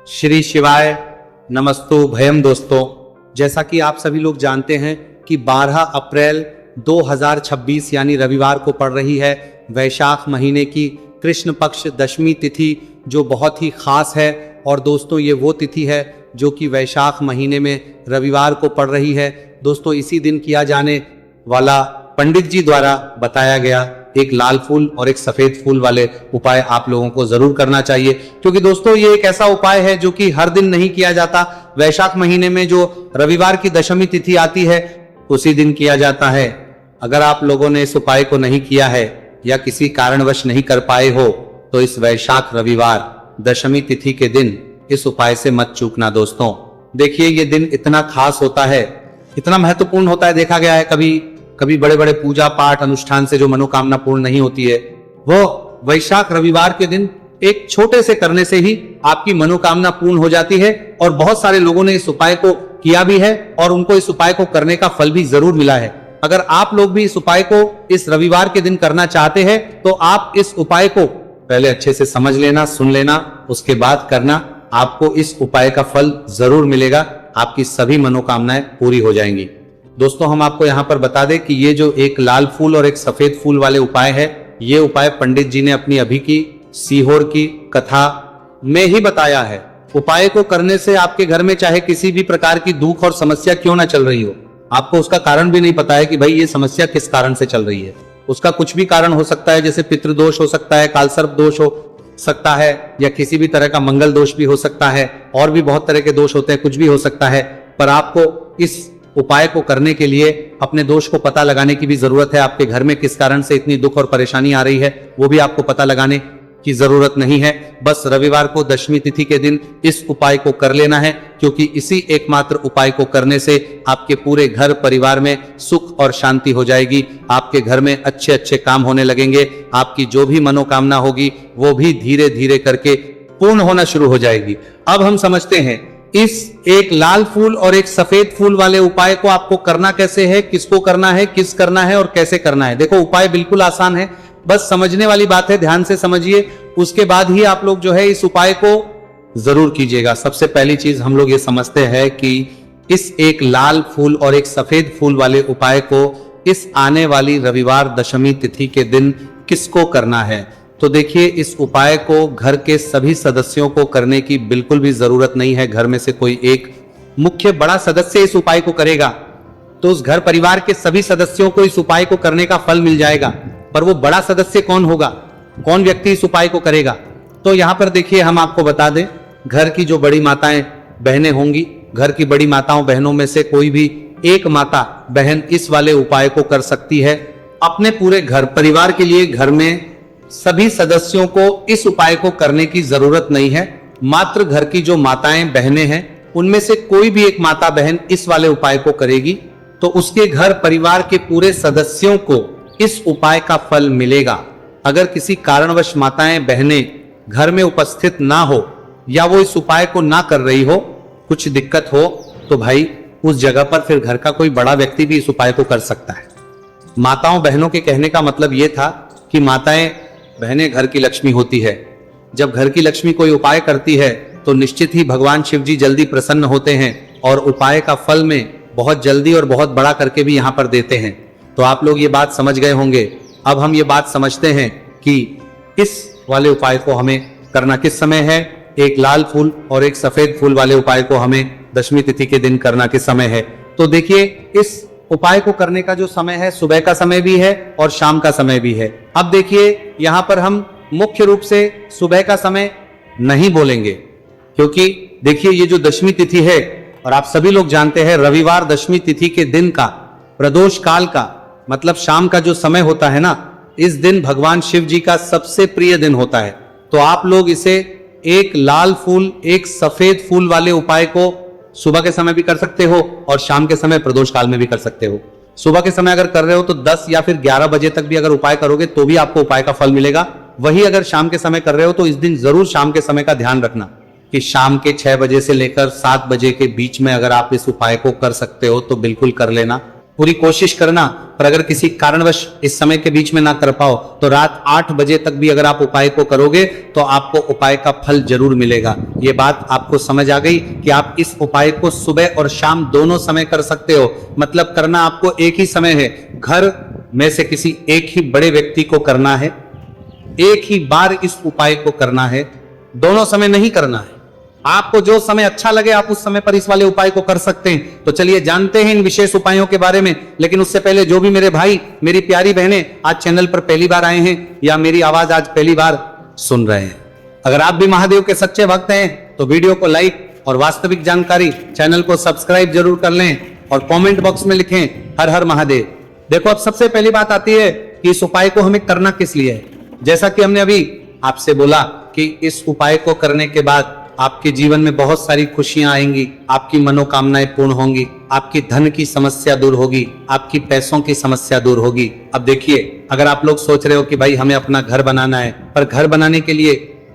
श्री शिवाय नमस्तु भयम। दोस्तों, जैसा कि आप सभी लोग जानते हैं कि 12 अप्रैल 2026 यानी रविवार को पड़ रही है वैशाख महीने की कृष्ण पक्ष दशमी तिथि, जो बहुत ही खास है। और दोस्तों, ये वो तिथि है जो कि वैशाख महीने में रविवार को पड़ रही है। दोस्तों, इसी दिन किया जाने वाला पंडित जी द्वारा बताया गया एक लाल फूल और एक सफेद फूल वाले उपाय आप लोगों को जरूर करना चाहिए, क्योंकि दोस्तों ये एक ऐसा उपाय है जो कि हर दिन नहीं किया जाता। वैशाख महीने में जो रविवार की दशमी तिथि आती है उसी दिन किया जाता है। अगर आप लोगों ने इस उपाय को नहीं किया है या किसी कारणवश नहीं कर पाए हो तो इस वैशाख रविवार दशमी तिथि के दिन इस उपाय से मत चूकना। दोस्तों देखिए, ये दिन इतना खास होता है, इतना महत्वपूर्ण होता है। देखा गया है कभी बड़े बड़े पूजा पाठ अनुष्ठान से जो मनोकामना पूर्ण नहीं होती है, वो वैशाख रविवार के दिन एक छोटे से करने से ही आपकी मनोकामना पूर्ण हो जाती है। और बहुत सारे लोगों ने इस उपाय को किया भी है और उनको इस उपाय को करने का फल भी जरूर मिला है। अगर आप लोग भी इस उपाय को इस रविवार के दिन करना चाहते हैं तो आप इस उपाय को पहले अच्छे से समझ लेना, सुन लेना, उसके बाद करना। आपको इस उपाय का फल जरूर मिलेगा, आपकी सभी मनोकामनाएं पूरी हो जाएंगी। दोस्तों, हम आपको यहाँ पर बता दें कि ये जो एक लाल फूल और एक सफेद फूल वाले उपाय है, ये उपाय पंडित जी ने अपनी अभी की सीहोर की कथा में ही बताया है। उपाय को करने से आपके घर में चाहे किसी भी प्रकार की दुख और समस्या क्यों ना चल रही हो, आपको उसका कारण भी नहीं पता है कि भाई ये समस्या किस कारण से चल रही है। उसका कुछ भी कारण हो सकता है, जैसे पितृदोष हो सकता है, कालसर्प दोष हो सकता है, या किसी भी तरह का मंगल दोष भी हो सकता है, और भी बहुत तरह के दोष होते हैं, कुछ भी हो सकता है। पर आपको इस उपाय को करने के लिए अपने दोष को पता लगाने की भी जरूरत है। आपके घर में किस कारण से इतनी दुख और परेशानी आ रही है वो भी आपको पता लगाने की जरूरत नहीं है। बस रविवार को दशमी तिथि के दिन इस उपाय को कर लेना है, क्योंकि इसी एकमात्र उपाय को करने से आपके पूरे घर परिवार में सुख और शांति हो जाएगी। आपके घर में अच्छे अच्छे काम होने लगेंगे। आपकी जो भी मनोकामना होगी वो भी धीरे धीरे करके पूर्ण होना शुरू हो जाएगी। अब हम समझते हैं इस एक लाल फूल और एक सफेद फूल वाले उपाय को आपको करना कैसे है, किसको करना है, किस करना है और कैसे करना है। देखो, उपाय बिल्कुल आसान है, बस समझने वाली बात है, ध्यान से समझिए। उसके बाद ही आप लोग जो है इस उपाय को जरूर कीजिएगा। सबसे पहली चीज हम लोग ये समझते हैं कि इस एक लाल फूल और एक सफेद फूल वाले उपाय को इस आने वाली रविवार दशमी तिथि के दिन किसको करना है। तो देखिए, इस उपाय को घर के सभी सदस्यों को करने की बिल्कुल भी जरूरत नहीं है। घर में से कोई एक मुख्य बड़ा सदस्य इस उपाय को करेगा तो उस घर परिवार के सभी सदस्यों को इस उपाय को करने का फल मिल जाएगा। पर वो बड़ा सदस्य कौन होगा, कौन व्यक्ति इस उपाय को करेगा, तो यहां पर देखिए हम आपको बता दें, घर की जो बड़ी माताएं बहनें होंगी, घर की बड़ी माताओं बहनों में से कोई भी एक माता बहन इस वाले उपाय को कर सकती है। अपने पूरे घर परिवार के लिए घर में सभी सदस्यों को इस उपाय को करने की जरूरत नहीं है। मात्र घर की जो माताएं बहनें हैं उनमें से कोई भी एक माता बहन इस वाले उपाय को करेगी तो उसके घर परिवार के पूरे सदस्यों को इस उपाय का फल मिलेगा। अगर किसी कारणवश माताएं बहनें घर में उपस्थित ना हो या वो इस उपाय को ना कर रही हो, कुछ दिक्कत हो, तो भाई उस जगह पर फिर घर का कोई बड़ा व्यक्ति भी इस उपाय को कर सकता है। माताओं बहनों के कहने का मतलब ये था कि माताएं बहनें घर की लक्ष्मी होती है। जब घर की लक्ष्मी कोई उपाय करती है तो निश्चित ही भगवान शिव जी जल्दी प्रसन्न होते हैं और उपाय का फल में बहुत जल्दी और बहुत बड़ा करके भी यहाँ पर देते हैं। तो आप लोग ये बात समझ गए होंगे। अब हम ये बात समझते हैं कि इस वाले उपाय को हमें करना किस समय है। एक लाल फूल और एक सफेद फूल वाले उपाय को हमें दशमी तिथि के दिन करना किस समय है। तो देखिए, इस उपाय को करने का जो समय है, सुबह का समय भी है और शाम का समय भी है। अब देखिए, यहां पर हम मुख्य रूप से सुबह का समय नहीं बोलेंगे, क्योंकि देखिए ये जो दशमी तिथि है, और आप सभी लोग जानते हैं रविवार दशमी तिथि के दिन का प्रदोष काल का मतलब शाम का जो समय होता है ना, इस दिन भगवान शिव जी का सबसे प्रिय दिन होता है। तो आप लोग इसे एक लाल फूल एक सफेद फूल वाले उपाय को सुबह के समय भी कर सकते हो और शाम के समय प्रदोष काल में भी कर सकते हो। सुबह के समय अगर कर रहे हो तो 10 या फिर 11 बजे तक भी अगर उपाय करोगे तो भी आपको उपाय का फल मिलेगा। वही अगर शाम के समय कर रहे हो तो इस दिन जरूर शाम के समय का ध्यान रखना कि शाम के 6 बजे से लेकर 7 बजे के बीच में अगर आप इस उपाय को कर सकते हो तो बिल्कुल कर लेना। पूरी कोशिश करना पर अगर किसी कारणवश इस समय के बीच में ना कर पाओ तो रात 8 बजे तक भी अगर आप उपाय को करोगे तो आपको उपाय का फल जरूर मिलेगा। ये बात आपको समझ आ गई कि आप इस उपाय को सुबह और शाम दोनों समय कर सकते हो। मतलब करना आपको एक ही समय है, घर में से किसी एक ही बड़े व्यक्ति को करना है, एक ही बार इस उपाय को करना है, दोनों समय नहीं करना है। आपको जो समय अच्छा लगे आप उस समय पर इस वाले उपाय को कर सकते हैं। तो चलिए जानते हैं इन विशेष उपायों के बारे में। लेकिन उससे पहले जो भी मेरे भाई मेरी प्यारी बहनें आज चैनल पर पहली बार आए हैं या मेरी आवाज आज पहली बार सुन रहे हैं, अगर आप भी महादेव के सच्चे भक्त हैं तो वीडियो को लाइक और वास्तविक जानकारी चैनल को सब्सक्राइब जरूर कर लें और कॉमेंट बॉक्स में लिखें हर हर महादेव। देखो अब सबसे पहली बात आती है कि इस उपाय को हमें करना किस लिए है। जैसा कि हमने अभी आपसे बोला कि इस उपाय को करने के बाद आपके जीवन में बहुत सारी खुशियां आएंगी, आपकी मनोकामनाएं पूर्ण होंगी, आपकी धन की समस्या दूर होगी, आपकी पैसों की समस्या दूर होगी। अब देखिए, अगर आप लोग सोच रहे हो कि भाई हमें अपना घर बनाना है पर घर बनाने के लिए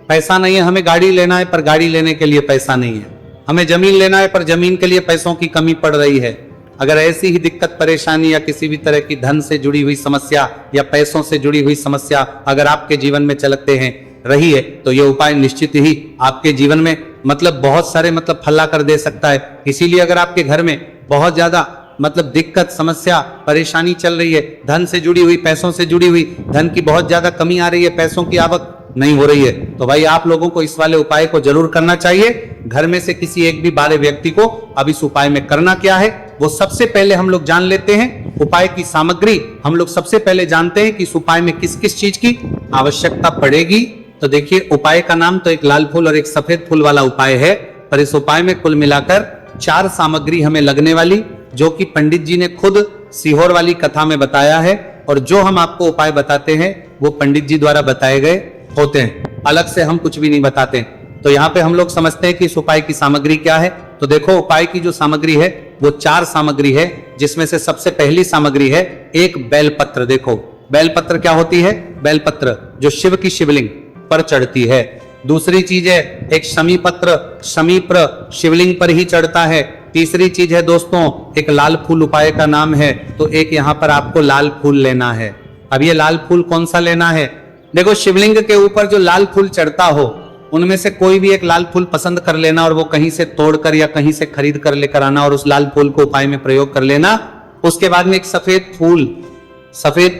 पैसा नहीं है, हमें गाड़ी लेना है पर गाड़ी लेने के लिए पैसा नहीं है, हमें जमीन लेना है पर जमीन के लिए पैसों की कमी पड़ रही है, अगर ऐसी ही दिक्कत परेशानी या किसी भी तरह की धन से जुड़ी हुई समस्या या पैसों से जुड़ी हुई समस्या अगर आपके जीवन में चलते हैं रही है तो ये उपाय निश्चित ही आपके जीवन में बहुत सारे फला कर दे सकता है। इसीलिए अगर आपके घर में बहुत ज्यादा दिक्कत समस्या परेशानी चल रही है, धन से जुड़ी हुई पैसों से जुड़ी हुई, धन की बहुत ज्यादा कमी आ रही है, पैसों की आवक नहीं हो रही है, तो भाई आप लोगों को इस वाले उपाय को जरूर करना चाहिए। घर में से किसी एक भी बारे व्यक्ति को अब इस उपाय में करना क्या है वो सबसे पहले हम लोग जान लेते हैं। उपाय की सामग्री हम लोग सबसे पहले जानते हैं कि इस उपाय में किस किस चीज की आवश्यकता पड़ेगी। तो देखिए, उपाय का नाम तो एक लाल फूल और एक सफेद फूल वाला उपाय है, पर इस उपाय में कुल मिलाकर 4 सामग्री हमें लगने वाली, जो कि पंडित जी ने खुद सीहोर वाली कथा में बताया है, और जो हम आपको उपाय बताते हैं वो पंडित जी द्वारा बताए गए होते हैं, अलग से हम कुछ भी नहीं बताते। तो यहाँ पे हम लोग समझते हैं कि इस उपाय की सामग्री क्या है। तो देखो, उपाय की जो सामग्री है वो 4 सामग्री है, जिसमें से सबसे पहली सामग्री है एक बेलपत्र। देखो, बेलपत्र क्या होती है? बेलपत्र जो शिव की शिवलिंग पर चढ़ती है। दूसरी चीज है एक शमी पत्र, शमीप्र शिवलिंग पर ही चढ़ता है। तीसरी चीज है दोस्तों एक लाल फूल, उपाय का नाम है, तो एक यहाँ पर आपको लाल फूल लेना है। अब ये लाल फूल कौन सा लेना है? देखो, शिवलिंग के ऊपर जो लाल फूल चढ़ता हो उनमें से कोई भी एक लाल फूल पसंद कर लेना और वो कहीं से तोड़कर या कहीं से खरीद कर लेकर आना और उस लाल फूल को उपाय में प्रयोग कर लेना। उसके बाद में एक सफेद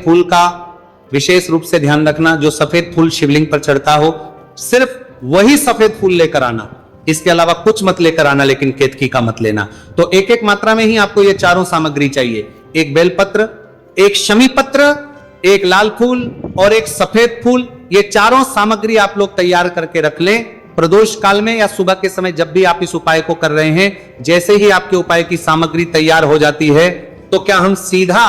फूल का विशेष रूप से ध्यान रखना, जो सफेद फूल शिवलिंग पर चढ़ता हो सिर्फ वही सफेद फूल लेकर आना, इसके अलावा कुछ मत लेकर आना, लेकिन केतकी का मत लेना। तो एक एक मात्रा में ही आपको ये चारों सामग्री चाहिए, एक बेलपत्र, एक शमी पत्र, एक लाल फूल और एक सफेद फूल। ये चारों सामग्री आप लोग तैयार करके रख लें। प्रदोष काल में या सुबह के समय जब भी आप इस उपाय को कर रहे हैं, जैसे ही आपके उपाय की सामग्री तैयार हो जाती है तो क्या हम सीधा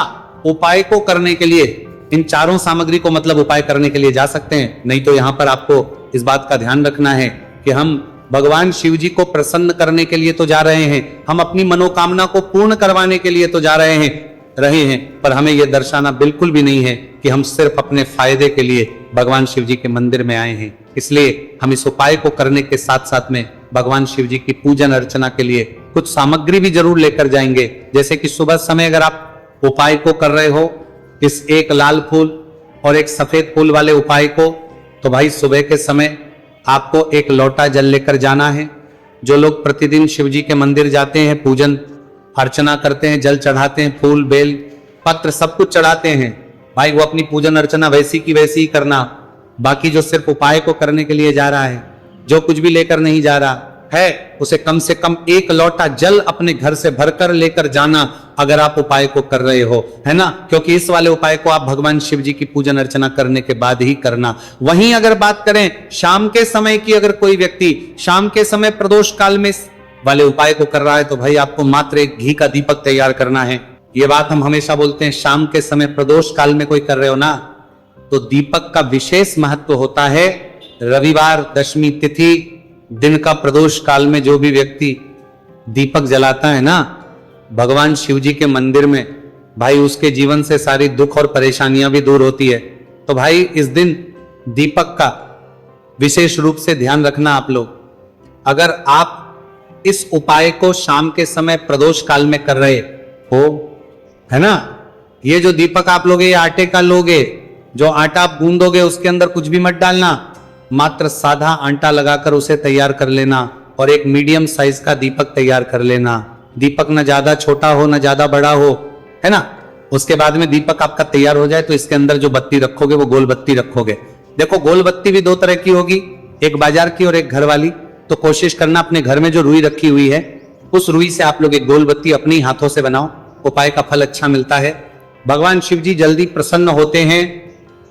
उपाय को करने के लिए इन चारों सामग्री को उपाय करने के लिए जा सकते हैं? नहीं, तो यहां पर आपको इस बात का ध्यान रखना है कि हम भगवान शिव जी को प्रसन्न करने के लिए तो जा रहे हैं, हम अपनी मनोकामना को पूर्ण करवाने के लिए तो जा रहे हैं, पर हमें यह दर्शाना बिल्कुल भी नहीं है कि हम सिर्फ अपने फायदे के लिए भगवान शिव जी के मंदिर में आए हैं। इसलिए हम इस उपाय को करने के साथ साथ में भगवान शिव जी की पूजन अर्चना के लिए कुछ सामग्री भी जरूर लेकर जाएंगे। जैसे कि सुबह समय अगर आप उपाय को कर रहे हो इस एक लाल फूल और एक सफेद फूल वाले उपाय को, तो भाई सुबह के समय आपको एक लोटा जल लेकर जाना है। जो लोग प्रतिदिन शिव जी के मंदिर जाते हैं, पूजन अर्चना करते हैं, जल चढ़ाते हैं, फूल बेल पत्र सब कुछ चढ़ाते हैं, भाई वो अपनी पूजन अर्चना वैसी की वैसी ही करना। बाकी जो सिर्फ उपाय को करने के लिए जा रहा है, जो कुछ भी लेकर नहीं जा रहा है, उसे कम से कम एक लोटा जल अपने घर से भरकर लेकर जाना अगर आप उपाय को कर रहे हो, है ना? क्योंकि इस वाले उपाय को आप भगवान शिव जी की पूजन अर्चना करने के बाद ही करना। वहीं अगर बात करें शाम के समय की, अगर कोई व्यक्ति शाम के समय प्रदोष काल में वाले उपाय को कर रहा है, तो भाई आपको मात्र एक घी का दीपक तैयार करना है। ये बात हम हमेशा बोलते हैं, शाम के समय प्रदोष काल में कोई कर रहे हो ना, तो दीपक का विशेष महत्व होता है। रविवार दशमी तिथि दिन का प्रदोष काल में जो भी व्यक्ति दीपक जलाता है ना भगवान शिव जी के मंदिर में, भाई उसके जीवन से सारी दुख और परेशानियां भी दूर होती है। तो भाई इस दिन दीपक का विशेष रूप से ध्यान रखना आप लोग। अगर आप इस उपाय को शाम के समय प्रदोष काल में कर रहे हो, है ना, ये जो दीपक आप लोगे ये आटे का लोगे, जो आटा आप गूंदोगे उसके अंदर कुछ भी मत डालना, मात्र साधा आटा लगाकर उसे तैयार कर लेना और एक मीडियम साइज का दीपक तैयार कर लेना। दीपक न ज्यादा छोटा हो न ज्यादा बड़ा हो, है ना। उसके बाद में दीपक आपका तैयार हो जाए तो इसके अंदर जो बत्ती रखोगे वो गोल बत्ती रखोगे। देखो गोल बत्ती भी दो तरह की होगी, एक बाजार की और एक घर वाली। तो कोशिश करना अपने घर में जो रुई रखी हुई है उस रुई से आप लोग एक गोल बत्ती अपनी हाथों से बनाओ, उपाय का फल अच्छा मिलता है। भगवान शिव जी जल्दी प्रसन्न होते हैं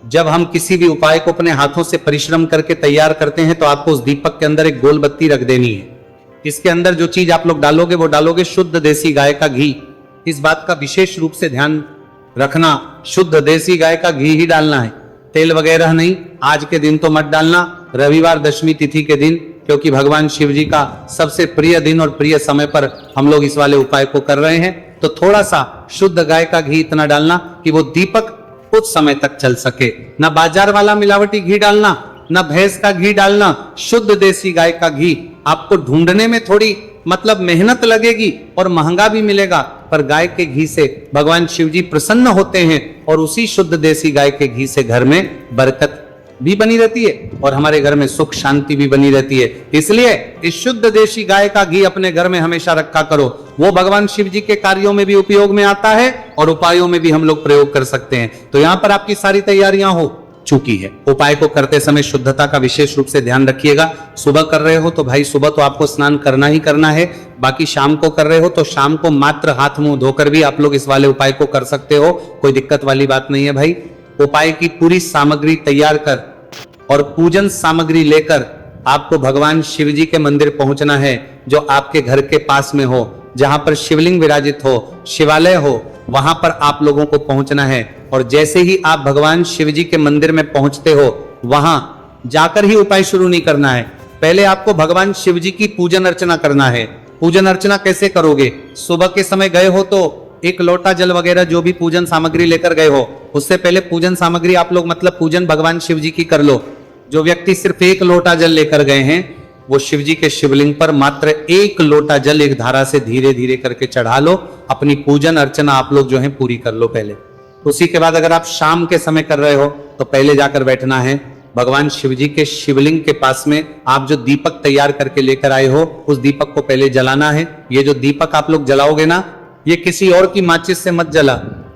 जब हम किसी भी उपाय को अपने हाथों से परिश्रम करके तैयार करते हैं। तो आपको उस दीपक के अंदर एक गोल बत्ती रख देनी है। इसके अंदर जो चीज आप लोग डालोगे वो डालोगे शुद्ध देसी गाय का घी। इस बात का विशेष रूप से ध्यान रखना, शुद्ध देसी गाय का घी ही डालना है, तेल वगैरह नहीं। आज के दिन तो मत डालना, रविवार दशमी तिथि के दिन, क्योंकि भगवान शिव जी का सबसे प्रिय दिन और प्रिय समय पर हम लोग इस वाले उपाय को कर रहे हैं। तो थोड़ा सा शुद्ध गाय का घी इतना डालना कि वो दीपक कुछ समय तक चल सके। ना बाजार वाला मिलावटी घी डालना, ना भैंस का घी डालना, शुद्ध देसी गाय का घी। आपको ढूंढने में थोड़ी मतलब मेहनत लगेगी और महंगा भी मिलेगा, पर गाय के घी से भगवान शिव जी प्रसन्न होते हैं और उसी शुद्ध देसी गाय के घी से घर में बरकत भी बनी रहती है और हमारे घर में सुख शांति भी बनी रहती है। इसलिए इस शुद्ध देसी गाय का घी अपने घर में हमेशा रखा करो। वो भगवान शिव जी के कार्यों में भी उपयोग में आता है और उपायों में भी हम लोग प्रयोग कर सकते हैं। तो यहाँ पर आपकी सारी तैयारियां हो चुकी है। उपाय को करते समय शुद्धता का विशेष रूप से ध्यान रखिएगा। सुबह कर रहे हो तो भाई सुबह तो आपको स्नान करना ही करना है। बाकी शाम को कर रहे हो तो शाम को मात्र हाथ मुंह धोकर भी आप लोग इस वाले उपाय को कर सकते हो, कोई दिक्कत वाली बात नहीं है भाई। उपाय की पूरी सामग्री तैयार कर और पूजन सामग्री लेकर आपको भगवान शिव जी के मंदिर पहुंचना है, जो आपके घर के पास में हो, जहां पर शिवलिंग विराजित हो, शिवालय हो, वहां पर आप लोगों को पहुंचना है। और जैसे ही आप भगवान शिव जी के मंदिर में पहुंचते हो, वहां जाकर ही उपाय शुरू नहीं करना है। पहले आपको भगवान शिव जी की पूजन अर्चना करना है। पूजन अर्चना कैसे करोगे? सुबह के समय गए हो तो एक लोटा जल वगैरह जो भी पूजन सामग्री लेकर गए हो, उससे पहले पूजन सामग्री आप लोग मतलब पूजन भगवान शिव जी की कर लो। जो व्यक्ति सिर्फ एक लोटा जल लेकर गए हैं, वो शिव जी के शिवलिंग पर मात्र एक लोटा जल एक धारा से धीरे धीरे करके चढ़ा लो। अपनी पूजन अर्चना आप लोग जो है पूरी कर लो पहले। उसी के बाद अगर आप शाम के समय कर रहे हो तो पहले जाकर बैठना है भगवान शिव जी के शिवलिंग के पास में। आप जो दीपक तैयार करके लेकर आए हो उस दीपक को पहले जलाना है। ये जो दीपक आप लोग जलाओगे ना, ये किसी और की माचिस से मत जला,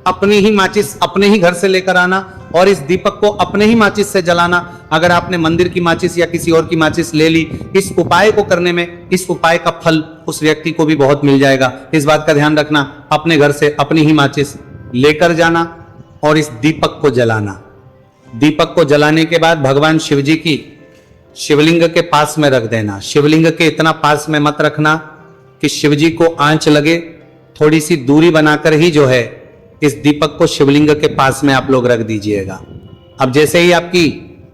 अपनी ही माचिस अपने ही घर से लेकर आना और इस दीपक को अपने ही माचिस से जलाना। अगर आपने मंदिर की माचिस या किसी और की माचिस ले ली, इस उपाय को करने में इस उपाय का फल उस व्यक्ति को भी बहुत मिल जाएगा। इस बात का ध्यान रखना, अपने घर से अपनी ही माचिस लेकर जाना और इस दीपक को जलाना। दीपक को जलाने के बाद भगवान शिव जी की शिवलिंग के पास में रख देना। शिवलिंग के इतना पास में मत रखना कि शिव जी को आंच लगे, थोड़ी सी दूरी बनाकर ही जो है इस दीपक को शिवलिंग के पास में आप लोग रख दीजिएगा। अब जैसे ही आपकी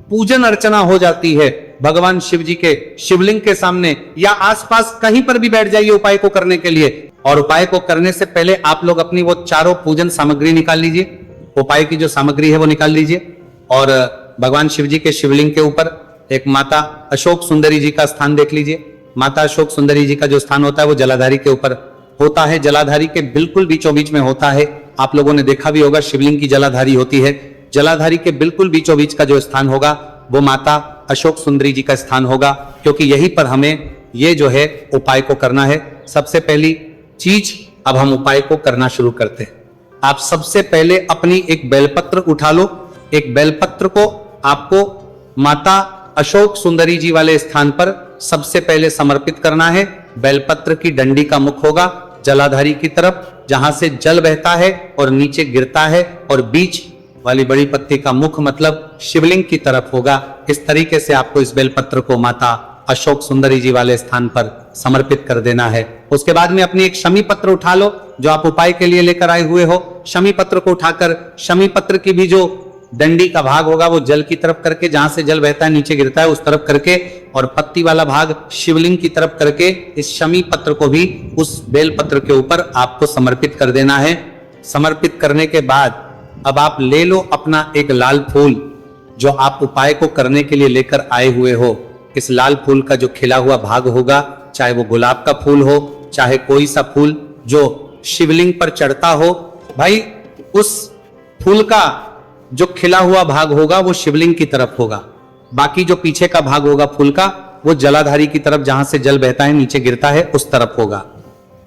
पूजन अर्चना हो जाती है भगवान शिव जी के शिवलिंग के सामने या आसपास कहीं पर भी बैठ जाइए उपाय को करने के लिए। और उपाय को करने से पहले आप लोग अपनी वो चारों पूजन सामग्री निकाल लीजिए। उपाय की जो सामग्री है वो निकाल लीजिए और भगवान शिव जी के शिवलिंग के ऊपर एक माता अशोक सुंदरी जी का स्थान देख लीजिए। माता अशोक सुंदरी जी का जो स्थान होता है वो जलाधारी के ऊपर होता है, जलाधारी के बिल्कुल बीचों बीच में होता है। आप लोगों ने देखा भी होगा शिवलिंग की जलाधारी होती है। जलाधारी के बिल्कुल बीचों बीच का जो स्थान होगा वो माता अशोक सुंदरी जी का स्थान होगा, क्योंकि यहीं पर हमें ये जो है उपाय को करना है। सबसे पहली चीज अब हम उपाय को करना शुरू करते हैं। आप सबसे पहले अपनी एक बेलपत्र उठा लो। एक बेलपत्र को आपको माता अशोक सुंदरी जी वाले स्थान पर सबसे पहले समर्पित करना है। बेलपत्र की डंडी का मुख होगा जलाधारी की तरफ, जहां से जल बहता है और नीचे गिरता है, और बीच वाली बड़ी पत्ती का मुख मतलब शिवलिंग की तरफ होगा। इस तरीके से आपको इस बेलपत्र को माता अशोक सुंदरी जी वाले स्थान पर समर्पित कर देना है। उसके बाद में अपनी एक शमी पत्र उठा लो जो आप उपाय के लिए लेकर आए हुए हो। शमी पत्र को उठाकर शमी पत्र की भी जो डंडी का भाग होगा वो जल की तरफ करके, जहां से जल बहता है नीचे गिरता है उस तरफ करके, और पत्ती वाला भाग शिवलिंग की तरफ करके इस शमी पत्र को भी उस बेल पत्र के ऊपर आपको समर्पित कर देना है। समर्पित करने के बाद अब आप ले लो अपना एक लाल फूल जो आप उपाय को करने के लिए लेकर आए हुए हो। इस लाल फूल का जो खिला हुआ भाग होगा, चाहे वो गुलाब का फूल हो, चाहे कोई सा फूल जो शिवलिंग पर चढ़ता हो, भाई उस फूल का जो खिला हुआ भाग होगा वो शिवलिंग की तरफ होगा, बाकी जो पीछे का भाग होगा फूल का वो जलाधारी की तरफ, जहां से जल बहता है नीचे गिरता है उस तरफ होगा।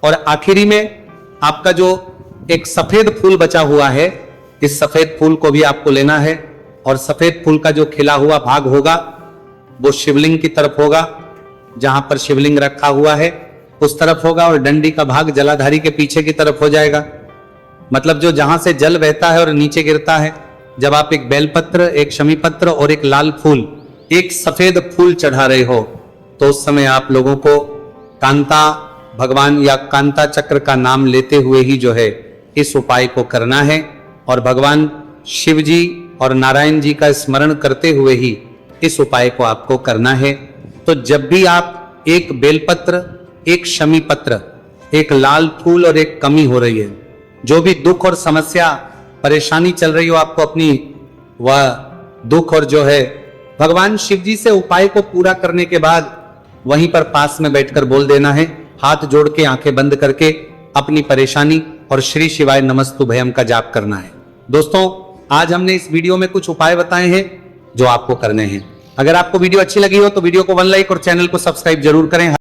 और आखिरी में आपका जो एक सफेद फूल बचा हुआ है, इस सफेद फूल को भी आपको लेना है और सफेद फूल का जो खिला हुआ भाग होगा वो शिवलिंग की तरफ होगा, जहां पर शिवलिंग रखा हुआ है उस तरफ होगा, और डंडी का भाग जलाधारी के पीछे की तरफ हो जाएगा। मतलब जो जहां से जल बहता है और नीचे गिरता है, जब आप एक बेलपत्र, एक शमी पत्र और एक लाल फूल, एक सफेद फूल चढ़ा रहे हो, तो उस समय आप लोगों को कांता भगवान या कांता चक्र का नाम लेते हुए ही जो है इस उपाय को करना है, और भगवान शिव जी और नारायण जी का स्मरण करते हुए ही इस उपाय को आपको करना है। तो जब भी आप एक बेलपत्र, एक शमी पत्र, एक लाल फूल और एक कमी हो रही है, जो भी दुख और समस्या परेशानी चल रही हो आपको अपनी, वह दुख और जो है भगवान शिव जी से उपाय को पूरा करने के बाद वहीं पर पास में बैठकर बोल देना है, हाथ जोड़ के आंखें बंद करके अपनी परेशानी और श्री शिवाय नमस्तु भयम का जाप करना है। दोस्तों, आज हमने इस वीडियो में कुछ उपाय बताए हैं जो आपको करने हैं। अगर आपको वीडियो अच्छी लगी हो तो वीडियो को 1 लाइक और चैनल को सब्सक्राइब जरूर करें।